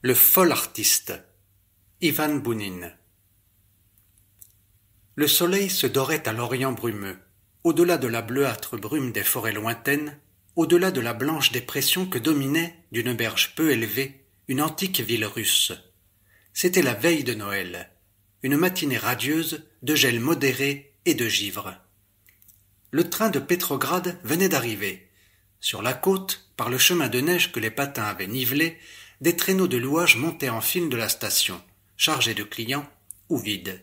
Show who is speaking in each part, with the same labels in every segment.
Speaker 1: Le fol artiste, Ivan Bounine. Le soleil se dorait à l'orient brumeux, au-delà de la bleuâtre brume des forêts lointaines, au-delà de la blanche dépression que dominait, d'une berge peu élevée, une antique ville russe. C'était la veille de Noël, une matinée radieuse, de gel modéré et de givre. Le train de Pétrograd venait d'arriver. Sur la côte, par le chemin de neige que les patins avaient nivelé, des traîneaux de louage montaient en file de la station, chargés de clients ou vides.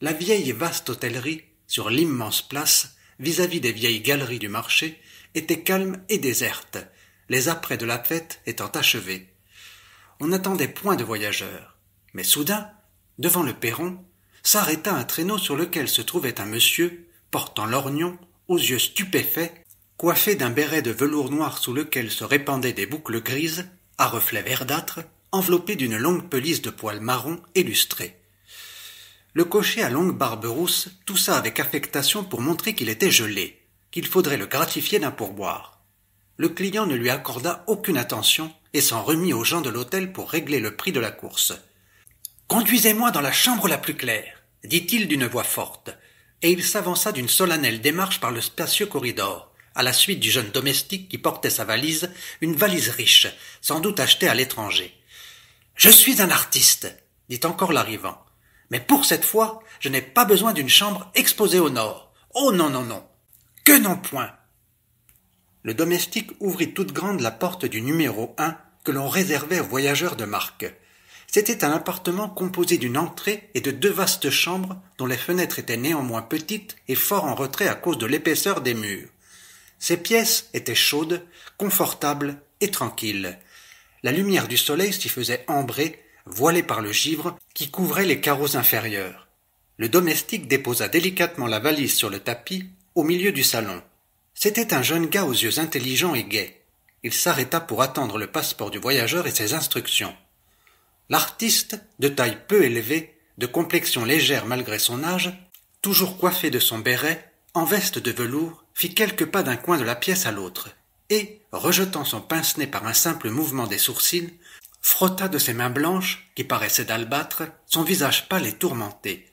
Speaker 1: La vieille et vaste hôtellerie, sur l'immense place, vis-à-vis des vieilles galeries du marché, était calme et déserte, les apprêts de la fête étant achevés. On n'attendait point de voyageurs, mais soudain, devant le perron, s'arrêta un traîneau sur lequel se trouvait un monsieur, portant lorgnon, aux yeux stupéfaits, coiffé d'un béret de velours noir sous lequel se répandaient des boucles grises, à reflets verdâtres, enveloppé d'une longue pelisse de poils marron et lustrée. Le cocher à longue barbe rousse toussa avec affectation pour montrer qu'il était gelé, qu'il faudrait le gratifier d'un pourboire. Le client ne lui accorda aucune attention et s'en remit aux gens de l'hôtel pour régler le prix de la course. « Conduisez-moi dans la chambre la plus claire, » dit-il d'une voix forte, et il s'avança d'une solennelle démarche par le spacieux corridor, à la suite du jeune domestique qui portait sa valise, une valise riche, sans doute achetée à l'étranger. « Je suis un artiste, » dit encore l'arrivant, « mais pour cette fois, je n'ai pas besoin d'une chambre exposée au nord. Oh non, non, non. Que non point !» Le domestique ouvrit toute grande la porte du numéro 1 que l'on réservait aux voyageurs de marque. C'était un appartement composé d'une entrée et de 2 vastes chambres dont les fenêtres étaient néanmoins petites et fort en retrait à cause de l'épaisseur des murs. Ces pièces étaient chaudes, confortables et tranquilles. La lumière du soleil s'y faisait ambrer, voilée par le givre qui couvrait les carreaux inférieurs. Le domestique déposa délicatement la valise sur le tapis, au milieu du salon. C'était un jeune gars aux yeux intelligents et gais. Il s'arrêta pour attendre le passeport du voyageur et ses instructions. L'artiste, de taille peu élevée, de complexion légère malgré son âge, toujours coiffé de son béret, en veste de velours, fit quelques pas d'un coin de la pièce à l'autre, et, rejetant son pince-nez par un simple mouvement des sourcils, frotta de ses mains blanches, qui paraissaient d'albâtre, son visage pâle et tourmenté.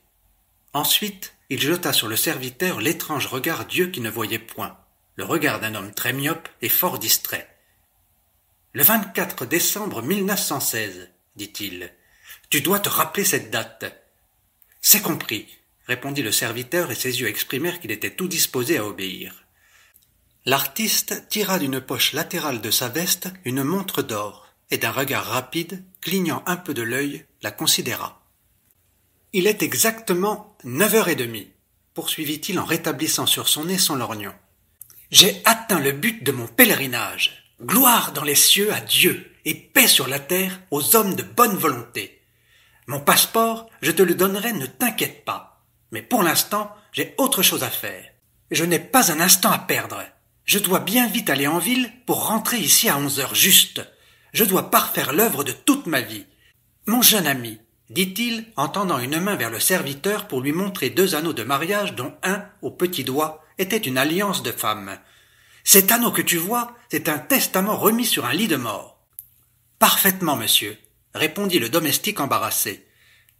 Speaker 1: Ensuite, il jeta sur le serviteur l'étrange regard d'yeux qui ne voyait point, le regard d'un homme très myope et fort distrait. « Le 24 décembre 1916, dit-il. « Tu dois te rappeler cette date. »« C'est compris. » répondit le serviteur et ses yeux exprimèrent qu'il était tout disposé à obéir. L'artiste tira d'une poche latérale de sa veste une montre d'or et d'un regard rapide, clignant un peu de l'œil, la considéra. « Il est exactement 9h30, poursuivit-il en rétablissant sur son nez son lorgnon. « J'ai atteint le but de mon pèlerinage. Gloire dans les cieux à Dieu et paix sur la terre aux hommes de bonne volonté. Mon passeport, je te le donnerai, ne t'inquiète pas. Mais pour l'instant, j'ai autre chose à faire. Je n'ai pas un instant à perdre. Je dois bien vite aller en ville pour rentrer ici à 11h juste. Je dois parfaire l'œuvre de toute ma vie. Mon jeune ami, dit-il en tendant une main vers le serviteur pour lui montrer 2 anneaux de mariage dont un, au petit doigt, était une alliance de femme. Cet anneau que tu vois, c'est un testament remis sur un lit de mort. Parfaitement, monsieur, répondit le domestique embarrassé.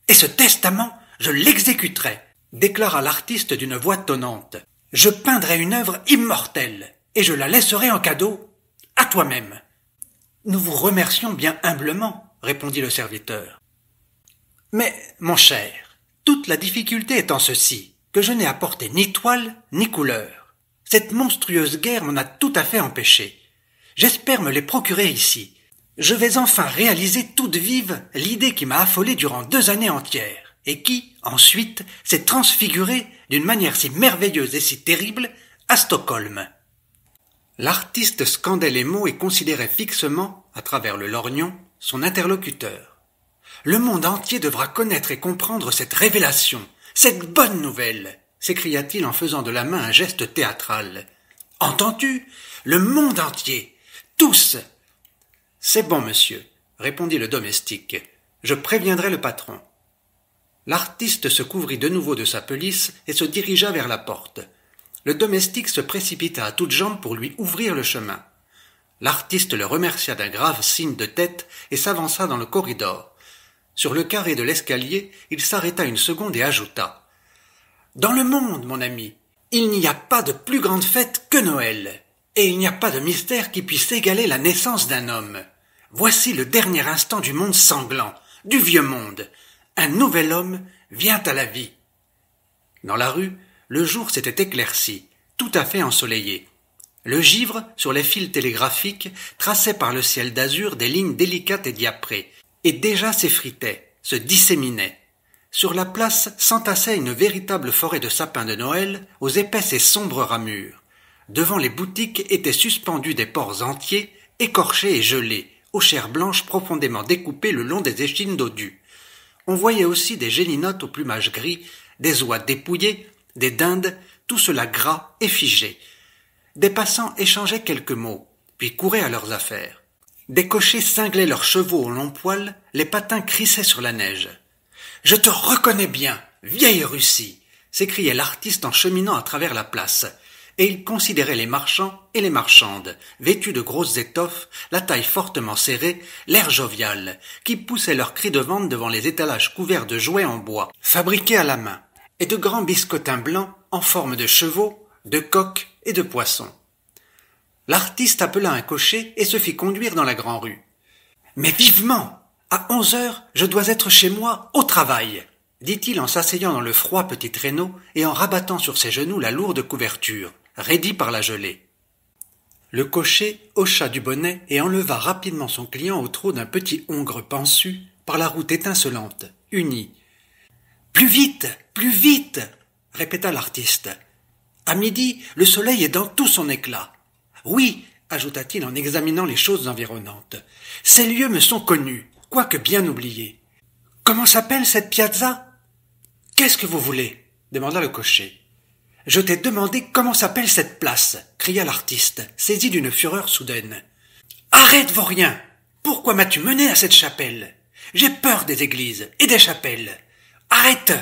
Speaker 1: Et ce testament, je l'exécuterai, déclara l'artiste d'une voix tonnante. Je peindrai une œuvre immortelle, et je la laisserai en cadeau à toi-même. Nous vous remercions bien humblement, répondit le serviteur. Mais, mon cher, toute la difficulté est en ceci, que je n'ai apporté ni toile, ni couleur. Cette monstrueuse guerre m'en a tout à fait empêché. J'espère me les procurer ici. Je vais enfin réaliser toute vive l'idée qui m'a affolé durant 2 années entières, et qui, ensuite, s'est transfigurée d'une manière si merveilleuse et si terrible à Stockholm. L'artiste scandait les mots et considérait fixement, à travers le lorgnon, son interlocuteur. Le monde entier devra connaître et comprendre cette révélation, cette bonne nouvelle, s'écria-t-il en faisant de la main un geste théâtral. Entends-tu? Le monde entier! Tous! C'est bon, monsieur, répondit le domestique. Je préviendrai le patron. L'artiste se couvrit de nouveau de sa pelisse et se dirigea vers la porte. Le domestique se précipita à toutes jambes pour lui ouvrir le chemin. L'artiste le remercia d'un grave signe de tête et s'avança dans le corridor. Sur le carré de l'escalier, il s'arrêta une seconde et ajouta « Dans le monde, mon ami, il n'y a pas de plus grande fête que Noël, et il n'y a pas de mystère qui puisse égaler la naissance d'un homme. Voici le dernier instant du monde sanglant, du vieux monde. Un nouvel homme vient à la vie. » Dans la rue, le jour s'était éclairci, tout à fait ensoleillé. Le givre, sur les fils télégraphiques, traçait par le ciel d'azur des lignes délicates et diaprées, et déjà s'effritait, se disséminait. Sur la place s'entassait une véritable forêt de sapins de Noël aux épaisses et sombres ramures. Devant les boutiques étaient suspendus des porcs entiers, écorchés et gelés, aux chairs blanches profondément découpées le long des échines dodus. On voyait aussi des gélinottes au plumage gris, des oies dépouillées, des dindes, tout cela gras et figé. Des passants échangeaient quelques mots, puis couraient à leurs affaires. Des cochers cinglaient leurs chevaux au long poil, les patins crissaient sur la neige. « Je te reconnais bien, vieille Russie !» s'écriait l'artiste en cheminant à travers la place, et il considérait les marchands et les marchandes, vêtus de grosses étoffes, la taille fortement serrée, l'air jovial, qui poussaient leurs cris de vente devant les étalages couverts de jouets en bois, fabriqués à la main, et de grands biscotins blancs en forme de chevaux, de coqs et de poissons. L'artiste appela un cocher et se fit conduire dans la grande-rue. « Mais vivement! À 11 heures, je dois être chez moi, au travail !» dit-il en s'asseyant dans le froid petit traîneau et en rabattant sur ses genoux la lourde couverture, raidie par la gelée. Le cocher hocha du bonnet et enleva rapidement son client au trot d'un petit hongre pansu par la route étincelante, unie. « Plus vite! Plus vite !» répéta l'artiste. « À midi, le soleil est dans tout son éclat. Oui, ajouta-t-il en examinant les choses environnantes, ces lieux me sont connus, quoique bien oubliés. Comment s'appelle cette piazza? Qu'est-ce que vous voulez? Demanda le cocher. Je t'ai demandé comment s'appelle cette place, cria l'artiste, saisi d'une fureur soudaine. Arrête, vaurien! Pourquoi m'as-tu mené à cette chapelle? J'ai peur des églises et des chapelles. Arrête!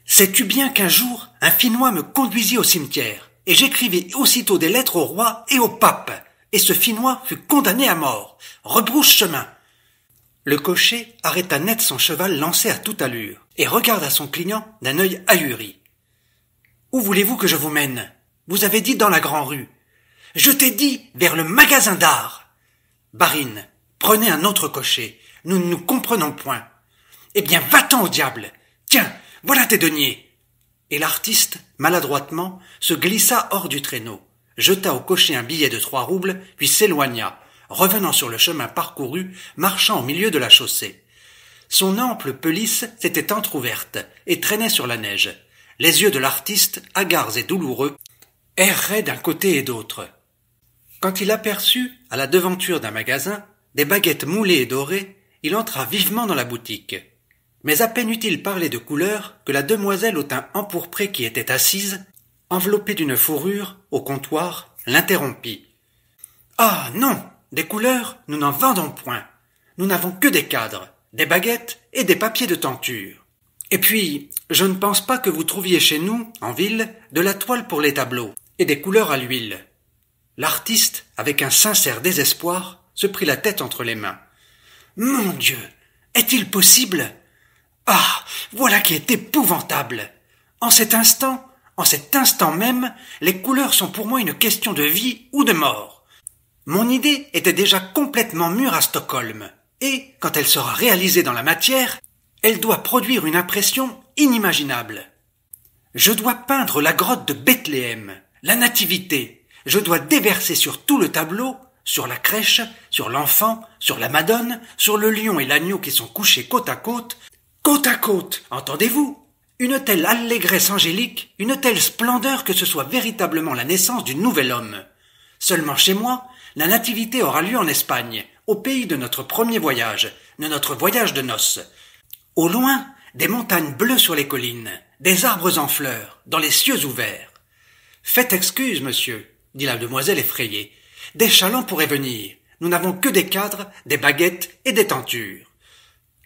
Speaker 1: Sais-tu bien qu'un jour, un Finnois me conduisit au cimetière, et j'écrivis aussitôt des lettres au roi et au pape, et ce Finnois fut condamné à mort. Rebrousse chemin. Le cocher arrêta net son cheval lancé à toute allure, et regarda son client d'un œil ahuri. Où voulez-vous que je vous mène? Vous avez dit dans la grande-rue. Je t'ai dit vers le magasin d'art. Barine, prenez un autre cocher, nous ne nous comprenons point. Eh bien, va-t'en au diable. Tiens, voilà tes deniers. Et l'artiste, maladroitement, se glissa hors du traîneau, jeta au cocher un billet de 3 roubles, puis s'éloigna, revenant sur le chemin parcouru, marchant au milieu de la chaussée. Son ample pelisse s'était entr'ouverte et traînait sur la neige. Les yeux de l'artiste, hagards et douloureux, erraient d'un côté et d'autre. Quand il aperçut, à la devanture d'un magasin, des baguettes moulées et dorées, il entra vivement dans la boutique. Mais à peine eut-il parlé de couleurs que la demoiselle au teint empourpré qui était assise, enveloppée d'une fourrure, au comptoir, l'interrompit. « Ah non, des couleurs, nous n'en vendons point. Nous n'avons que des cadres, des baguettes et des papiers de tenture. Et puis, je ne pense pas que vous trouviez chez nous, en ville, de la toile pour les tableaux et des couleurs à l'huile. » L'artiste, avec un sincère désespoir, se prit la tête entre les mains. « Mon Dieu, est-il possible ? Ah, voilà qui est épouvantable. En cet instant même, les couleurs sont pour moi une question de vie ou de mort. Mon idée était déjà complètement mûre à Stockholm, et, quand elle sera réalisée dans la matière, elle doit produire une impression inimaginable. Je dois peindre la grotte de Bethléem, la nativité, je dois déverser sur tout le tableau, sur la crèche, sur l'enfant, sur la Madone, sur le lion et l'agneau qui sont couchés côte à côte, entendez-vous? Une telle allégresse angélique, une telle splendeur que ce soit véritablement la naissance du nouvel homme. Seulement chez moi, la nativité aura lieu en Espagne, au pays de notre premier voyage, de notre voyage de noces. Au loin, des montagnes bleues sur les collines, des arbres en fleurs, dans les cieux ouverts. Faites excuse, monsieur, dit la demoiselle effrayée. Des chalands pourraient venir. Nous n'avons que des cadres, des baguettes et des tentures.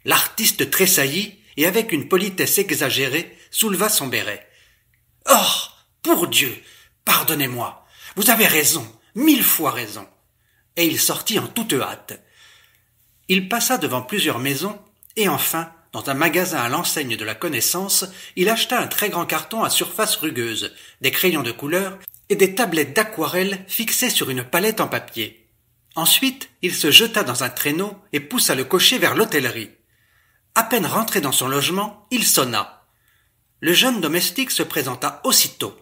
Speaker 1: L'artiste tressaillit et avec une politesse exagérée souleva son béret. « Oh, pour Dieu, pardonnez-moi, vous avez raison, 1000 fois raison. » Et il sortit en toute hâte. Il passa devant plusieurs maisons et enfin, dans un magasin à l'enseigne de la connaissance, il acheta un très grand carton à surface rugueuse, des crayons de couleur et des tablettes d'aquarelle fixées sur une palette en papier. Ensuite, il se jeta dans un traîneau et poussa le cocher vers l'hôtellerie. À peine rentré dans son logement, il sonna. Le jeune domestique se présenta aussitôt.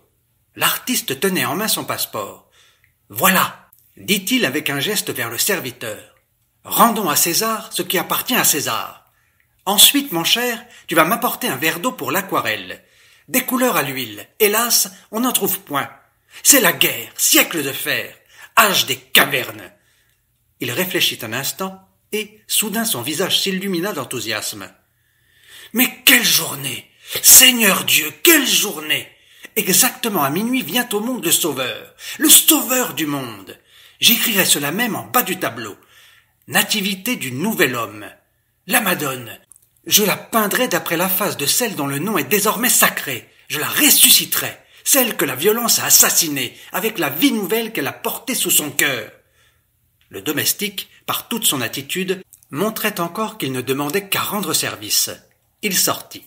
Speaker 1: L'artiste tenait en main son passeport. « Voilà !» dit-il avec un geste vers le serviteur. « Rendons à César ce qui appartient à César. Ensuite, mon cher, tu vas m'apporter un verre d'eau pour l'aquarelle. Des couleurs à l'huile, hélas, on n'en trouve point. C'est la guerre, siècle de fer, âge des cavernes. » Il réfléchit un instant, et soudain son visage s'illumina d'enthousiasme. « Mais quelle journée! Seigneur Dieu, quelle journée! Exactement à minuit vient au monde le sauveur du monde. J'écrirai cela même en bas du tableau. Nativité du nouvel homme. La Madone. Je la peindrai d'après la face de celle dont le nom est désormais sacré. Je la ressusciterai, celle que la violence a assassinée, avec la vie nouvelle qu'elle a portée sous son cœur. » Le domestique, par toute son attitude, montrait encore qu'il ne demandait qu'à rendre service. Il sortit.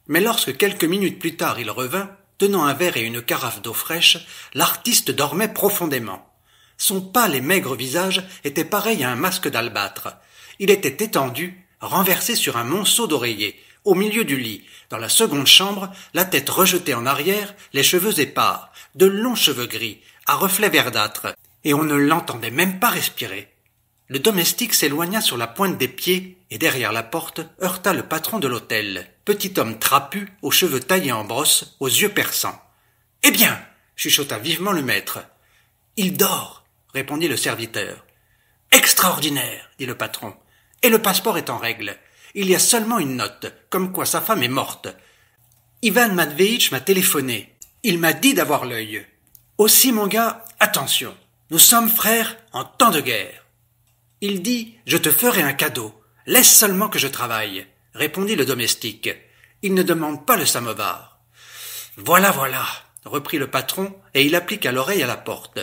Speaker 1: Mais lorsque quelques minutes plus tard il revint, tenant un verre et une carafe d'eau fraîche, l'artiste dormait profondément. Son pâle et maigre visage était pareil à un masque d'albâtre. Il était étendu, renversé sur un monceau d'oreiller, au milieu du lit, dans la seconde chambre, la tête rejetée en arrière, les cheveux épars, de longs cheveux gris, à reflets verdâtres, et on ne l'entendait même pas respirer. Le domestique s'éloigna sur la pointe des pieds et derrière la porte heurta le patron de l'hôtel, petit homme trapu, aux cheveux taillés en brosse, aux yeux perçants. « Eh bien !» chuchota vivement le maître. « Il dort !» répondit le serviteur. « Extraordinaire !» dit le patron. « Et le passeport est en règle. Il y a seulement une note, comme quoi sa femme est morte. Ivan Matveitch m'a téléphoné. Il m'a dit d'avoir l'œil. Aussi, mon gars, attention. Nous sommes frères en temps de guerre. » Il dit « Je te ferai un cadeau. Laisse seulement que je travaille. » répondit le domestique. « Il ne demande pas le samovar. »« Voilà, voilà, » reprit le patron, et il appliqua l'oreille à la porte.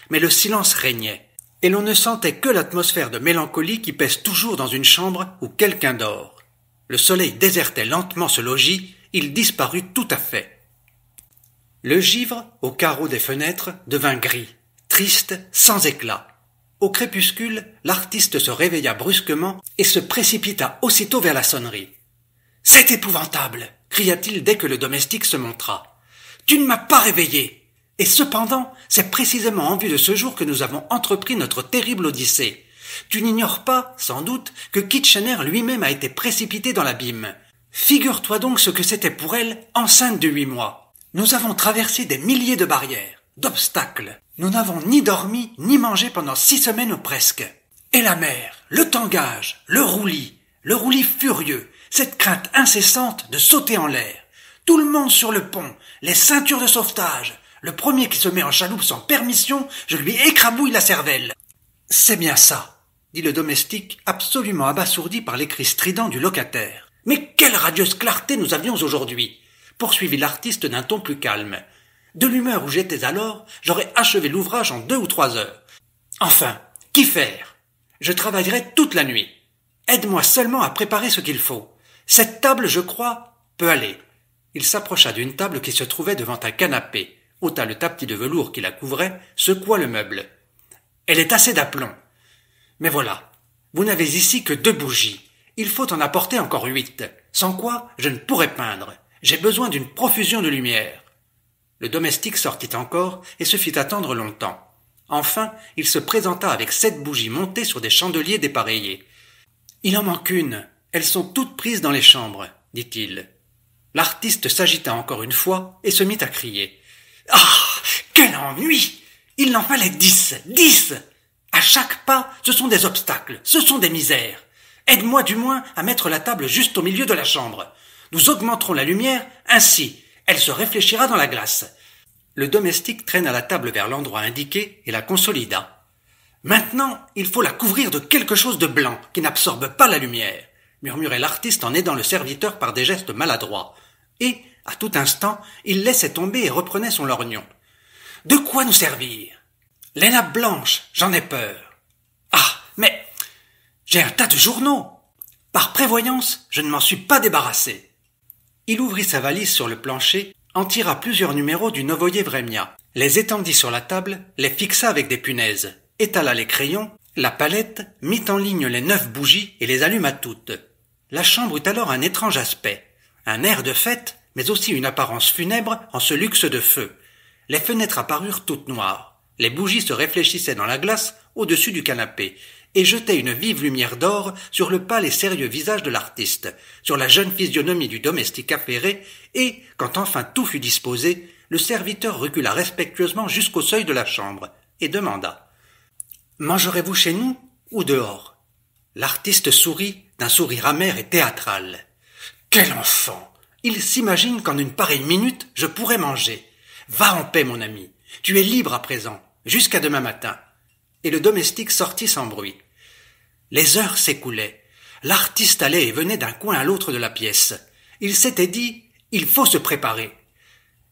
Speaker 1: Mais le silence régnait, et l'on ne sentait que l'atmosphère de mélancolie qui pèse toujours dans une chambre où quelqu'un dort. Le soleil désertait lentement ce logis, il disparut tout à fait. Le givre, au carreau des fenêtres, devint gris, triste, sans éclat. Au crépuscule, l'artiste se réveilla brusquement et se précipita aussitôt vers la sonnerie. « C'est épouvantable !» cria-t-il dès que le domestique se montra. « Tu ne m'as pas réveillé ! Et cependant, c'est précisément en vue de ce jour que nous avons entrepris notre terrible odyssée. Tu n'ignores pas, sans doute, que Kitchener lui-même a été précipité dans l'abîme. Figure-toi donc ce que c'était pour elle, enceinte de 8 mois. Nous avons traversé des milliers de barrières, d'obstacles. Nous n'avons ni dormi, ni mangé pendant 6 semaines ou presque. Et la mer, le tangage, le roulis furieux, cette crainte incessante de sauter en l'air. Tout le monde sur le pont, les ceintures de sauvetage. Le premier qui se met en chaloupe sans permission, je lui écrabouille la cervelle. « C'est bien ça, » dit le domestique, absolument abasourdi par les cris stridents du locataire. « Mais quelle radieuse clarté nous avions aujourd'hui !» poursuivit l'artiste d'un ton plus calme. « De l'humeur où j'étais alors, j'aurais achevé l'ouvrage en 2 ou 3 heures. Enfin, qu'y faire? Je travaillerai toute la nuit. Aide-moi seulement à préparer ce qu'il faut. Cette table, je crois, peut aller. » Il s'approcha d'une table qui se trouvait devant un canapé, ôta le tapis de velours qui la couvrait, secoua le meuble. « Elle est assez d'aplomb. Mais voilà, vous n'avez ici que 2 bougies. Il faut en apporter encore 8, sans quoi je ne pourrais peindre. J'ai besoin d'une profusion de lumière. » Le domestique sortit encore et se fit attendre longtemps. Enfin, il se présenta avec 7 bougies montées sur des chandeliers dépareillés. « Il en manque une. Elles sont toutes prises dans les chambres, dit-il. » L'artiste s'agita encore une fois et se mit à crier. « Ah, quel ennui! Il en fallait 10, 10! À chaque pas, ce sont des obstacles, ce sont des misères. Aide-moi du moins à mettre la table juste au milieu de la chambre. Nous augmenterons la lumière, ainsi, elle se réfléchira dans la glace. » Le domestique traîna la table vers l'endroit indiqué et la consolida. « Maintenant, il faut la couvrir de quelque chose de blanc qui n'absorbe pas la lumière, » murmurait l'artiste en aidant le serviteur par des gestes maladroits. Et, à tout instant, il laissait tomber et reprenait son lorgnon. « De quoi nous servir ? Les nappes blanches, j'en ai peur. Ah, mais j'ai un tas de journaux. Par prévoyance, je ne m'en suis pas débarrassé. » Il ouvrit sa valise sur le plancher, en tira plusieurs numéros du Novoye Vremia, les étendit sur la table, les fixa avec des punaises, étala les crayons, la palette, mit en ligne les 9 bougies et les alluma toutes. La chambre eut alors un étrange aspect, un air de fête, mais aussi une apparence funèbre en ce luxe de feu. Les fenêtres apparurent toutes noires, les bougies se réfléchissaient dans la glace au-dessus du canapé, et jetaient une vive lumière d'or sur le pâle et sérieux visage de l'artiste, sur la jeune physionomie du domestique affairé, et, quand enfin tout fut disposé, le serviteur recula respectueusement jusqu'au seuil de la chambre, et demanda « Mangerez-vous chez nous ou dehors ?» L'artiste sourit d'un sourire amer et théâtral. « Quel enfant ! Il s'imagine qu'en une pareille minute, je pourrais manger. Va en paix, mon ami. Tu es libre à présent, jusqu'à demain matin. » Et le domestique sortit sans bruit. Les heures s'écoulaient. L'artiste allait et venait d'un coin à l'autre de la pièce. Il s'était dit « Il faut se préparer ».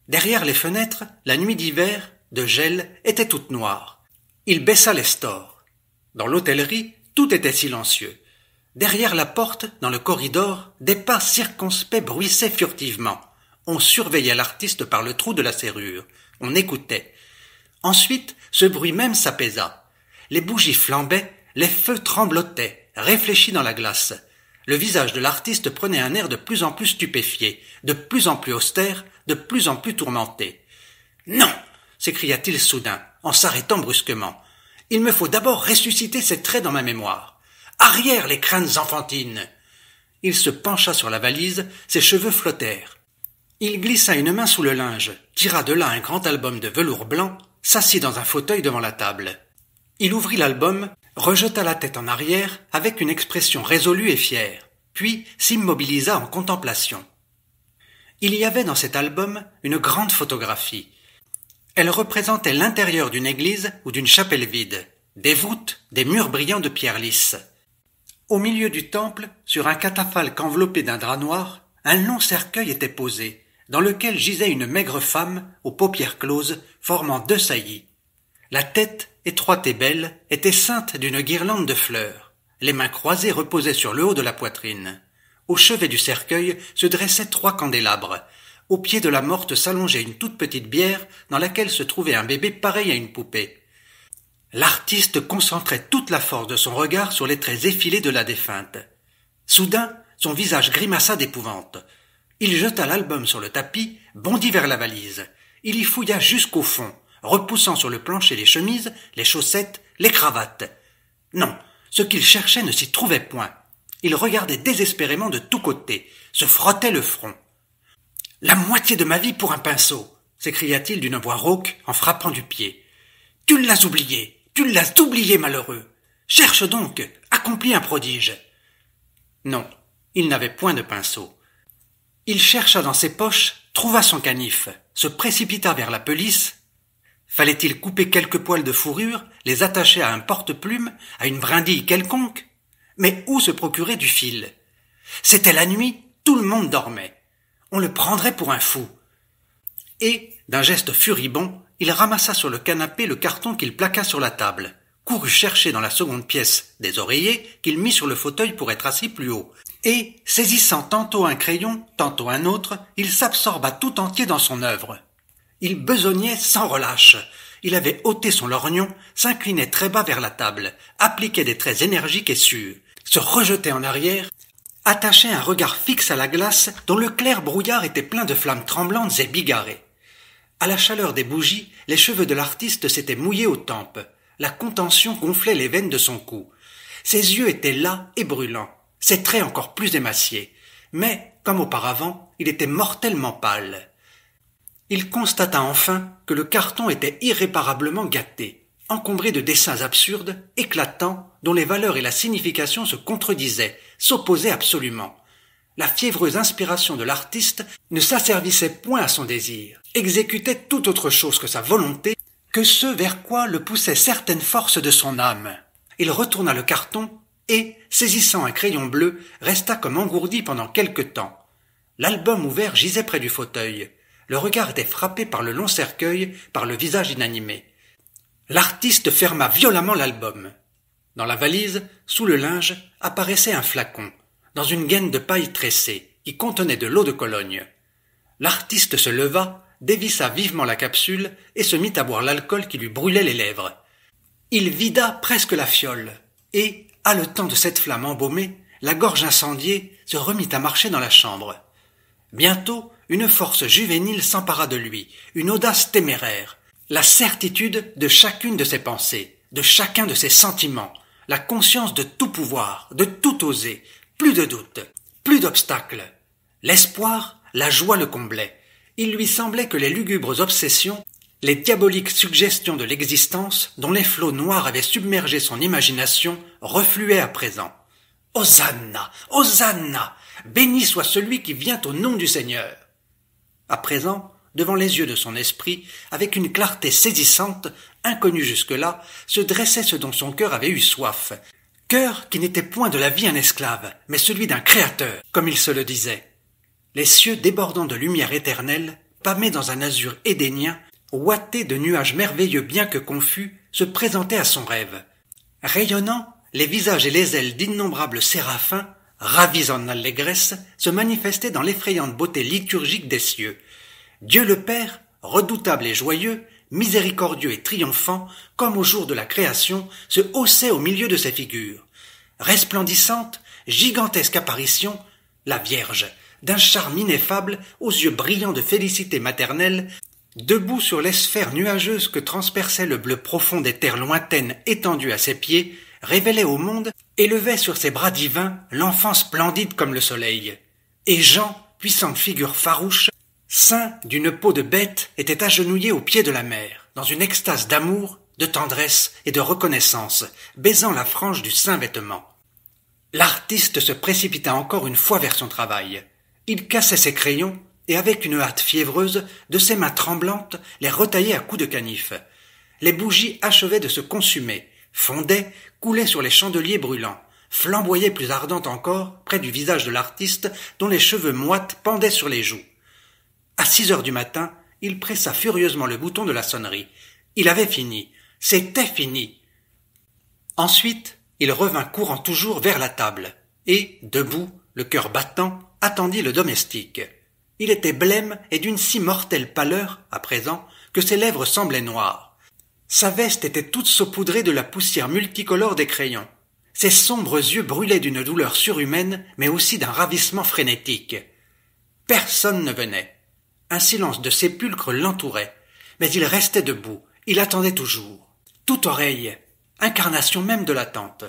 Speaker 1: Derrière les fenêtres, la nuit d'hiver, de gel, était toute noire. Il baissa les stores. Dans l'hôtellerie, tout était silencieux. Derrière la porte, dans le corridor, des pas circonspects bruissaient furtivement. On surveillait l'artiste par le trou de la serrure. On écoutait. Ensuite, ce bruit même s'apaisa. Les bougies flambaient, les feux tremblotaient, réfléchis dans la glace. Le visage de l'artiste prenait un air de plus en plus stupéfié, de plus en plus austère, de plus en plus tourmenté. « Non !» s'écria-t-il soudain, en s'arrêtant brusquement. « Il me faut d'abord ressusciter ces traits dans ma mémoire. Arrière les crânes enfantines !» Il se pencha sur la valise, ses cheveux flottèrent. Il glissa une main sous le linge, tira de là un grand album de velours blanc, s'assit dans un fauteuil devant la table. Il ouvrit l'album, rejeta la tête en arrière avec une expression résolue et fière, puis s'immobilisa en contemplation. Il y avait dans cet album une grande photographie. Elle représentait l'intérieur d'une église ou d'une chapelle vide, des voûtes, des murs brillants de pierre lisse. Au milieu du temple, sur un catafalque enveloppé d'un drap noir, un long cercueil était posé, dans lequel gisait une maigre femme aux paupières closes, formant 2 saillies. La tête, étroite et belle, était ceinte d'une guirlande de fleurs. Les mains croisées reposaient sur le haut de la poitrine. Au chevet du cercueil se dressaient 3 candélabres. Au pied de la morte s'allongeait une toute petite bière dans laquelle se trouvait un bébé pareil à une poupée. L'artiste concentrait toute la force de son regard sur les traits effilés de la défunte. Soudain, son visage grimaça d'épouvante. Il jeta l'album sur le tapis, bondit vers la valise. Il y fouilla jusqu'au fond, repoussant sur le plancher les chemises, les chaussettes, les cravates. Non, ce qu'il cherchait ne s'y trouvait point. Il regardait désespérément de tous côtés, se frottait le front. « La moitié de ma vie pour un pinceau !» s'écria-t-il d'une voix rauque en frappant du pied. « Tu l'as oublié, malheureux. Cherche donc, accomplis un prodige. » Non, il n'avait point de pinceau. Il chercha dans ses poches, trouva son canif, se précipita vers la pelisse. Fallait-il couper quelques poils de fourrure, les attacher à un porte-plume, à une brindille quelconque? Mais où se procurer du fil? C'était la nuit, tout le monde dormait. On le prendrait pour un fou. Et, d'un geste furibond, il ramassa sur le canapé le carton qu'il plaqua sur la table, courut chercher dans la seconde pièce des oreillers qu'il mit sur le fauteuil pour être assis plus haut, et, saisissant tantôt un crayon, tantôt un autre, il s'absorba tout entier dans son œuvre. Il besognait sans relâche. Il avait ôté son lorgnon, s'inclinait très bas vers la table, appliquait des traits énergiques et sûrs, se rejetait en arrière, attachait un regard fixe à la glace dont le clair brouillard était plein de flammes tremblantes et bigarrées. À la chaleur des bougies, les cheveux de l'artiste s'étaient mouillés aux tempes. La contention gonflait les veines de son cou. Ses yeux étaient las et brûlants, ses traits encore plus émaciés. Mais, comme auparavant, il était mortellement pâle. Il constata enfin que le carton était irréparablement gâté, encombré de dessins absurdes, éclatants, dont les valeurs et la signification se contredisaient, s'opposaient absolument. La fiévreuse inspiration de l'artiste ne s'asservissait point à son désir, exécutait tout autre chose que sa volonté, que ce vers quoi le poussaient certaines forces de son âme. Il retourna le carton et, saisissant un crayon bleu, resta comme engourdi pendant quelque temps. L'album ouvert gisait près du fauteuil. Le regard était frappé par le long cercueil, par le visage inanimé. L'artiste ferma violemment l'album. Dans la valise, sous le linge, apparaissait un flacon, dans une gaine de paille tressée, qui contenait de l'eau de Cologne. L'artiste se leva, dévissa vivement la capsule et se mit à boire l'alcool qui lui brûlait les lèvres. Il vida presque la fiole, et, haletant de cette flamme embaumée, la gorge incendiée, se remit à marcher dans la chambre. Bientôt, une force juvénile s'empara de lui, une audace téméraire, la certitude de chacune de ses pensées, de chacun de ses sentiments, la conscience de tout pouvoir, de tout oser, plus de doute, plus d'obstacles. L'espoir, la joie le comblaient. Il lui semblait que les lugubres obsessions, les diaboliques suggestions de l'existence, dont les flots noirs avaient submergé son imagination, refluaient à présent. Hosanna! Hosanna! Béni soit celui qui vient au nom du Seigneur! À présent, devant les yeux de son esprit, avec une clarté saisissante, inconnue jusque-là, se dressait ce dont son cœur avait eu soif. Cœur qui n'était point de la vie un esclave, mais celui d'un créateur, comme il se le disait. Les cieux débordant de lumière éternelle, pâmés dans un azur édénien, ouatés de nuages merveilleux bien que confus, se présentaient à son rêve. Rayonnant, les visages et les ailes d'innombrables séraphins, ravis en allégresse, se manifestaient dans l'effrayante beauté liturgique des cieux. Dieu le Père, redoutable et joyeux, miséricordieux et triomphant, comme au jour de la création, se haussait au milieu de ces figures. Resplendissante, gigantesque apparition, la Vierge, d'un charme ineffable, aux yeux brillants de félicité maternelle, debout sur les sphères nuageuses que transperçait le bleu profond des terres lointaines étendues à ses pieds, révélait au monde, élevait sur ses bras divins l'enfant splendide comme le soleil. Et Jean, puissante figure farouche, ceint d'une peau de bête, était agenouillé aux pieds de la mère, dans une extase d'amour, de tendresse et de reconnaissance, baisant la frange du saint vêtement. L'artiste se précipita encore une fois vers son travail. Il cassait ses crayons, et avec une hâte fiévreuse, de ses mains tremblantes, les retaillait à coups de canif. Les bougies achevaient de se consumer, fondaient, coulaient sur les chandeliers brûlants, flamboyaient plus ardentes encore près du visage de l'artiste dont les cheveux moites pendaient sur les joues. À 6 heures du matin, il pressa furieusement le bouton de la sonnerie. Il avait fini. C'était fini. Ensuite, il revint courant toujours vers la table, et, debout, le cœur battant, attendit le domestique. Il était blême et d'une si mortelle pâleur, à présent, que ses lèvres semblaient noires. Sa veste était toute saupoudrée de la poussière multicolore des crayons. Ses sombres yeux brûlaient d'une douleur surhumaine, mais aussi d'un ravissement frénétique. Personne ne venait. Un silence de sépulcre l'entourait, mais il restait debout, il attendait toujours. Toute oreille, incarnation même de l'attente.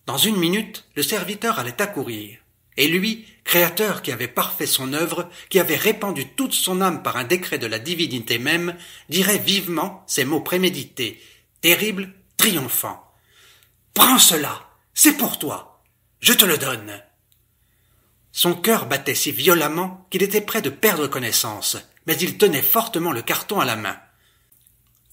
Speaker 1: Dans 1 minute, le serviteur allait accourir. Et lui, créateur qui avait parfait son œuvre, qui avait répandu toute son âme par un décret de la divinité même, dirait vivement ces mots prémédités, terribles, triomphants. « Prends cela, c'est pour toi, je te le donne !» Son cœur battait si violemment qu'il était près de perdre connaissance, mais il tenait fortement le carton à la main.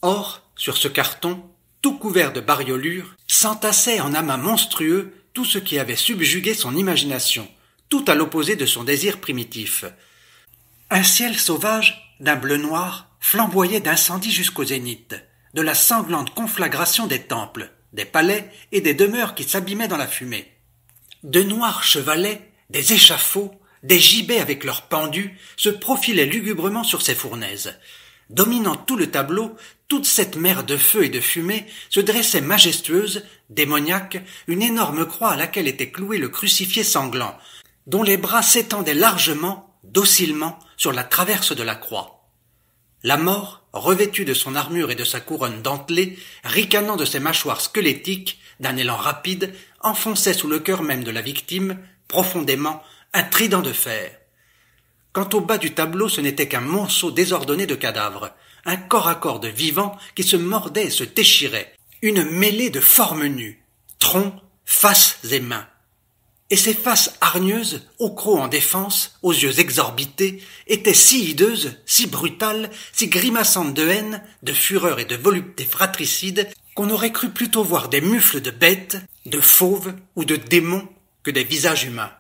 Speaker 1: Or, sur ce carton, tout couvert de bariolures, s'entassait en amas monstrueux tout ce qui avait subjugué son imagination, tout à l'opposé de son désir primitif. Un ciel sauvage, d'un bleu noir, flamboyait d'incendie jusqu'au zénith, de la sanglante conflagration des temples, des palais et des demeures qui s'abîmaient dans la fumée. De noirs chevalets, des échafauds, des gibets avec leurs pendus se profilaient lugubrement sur ces fournaises. Dominant tout le tableau, toute cette mer de feu et de fumée se dressait majestueuse, démoniaque, une énorme croix à laquelle était cloué le crucifié sanglant, dont les bras s'étendaient largement, docilement, sur la traverse de la croix. La mort, revêtue de son armure et de sa couronne dentelée, ricanant de ses mâchoires squelettiques, d'un élan rapide, enfonçait sous le cœur même de la victime, profondément, un trident de fer. Quant au bas du tableau, ce n'était qu'un monceau désordonné de cadavres, un corps à corps de vivants qui se mordaient et se déchiraient, une mêlée de formes nues, troncs, faces et mains. Et ces faces hargneuses, au croc en défense, aux yeux exorbités, étaient si hideuses, si brutales, si grimaçantes de haine, de fureur et de volupté fratricide, qu'on aurait cru plutôt voir des mufles de bêtes, de fauves ou de démons que des visages humains.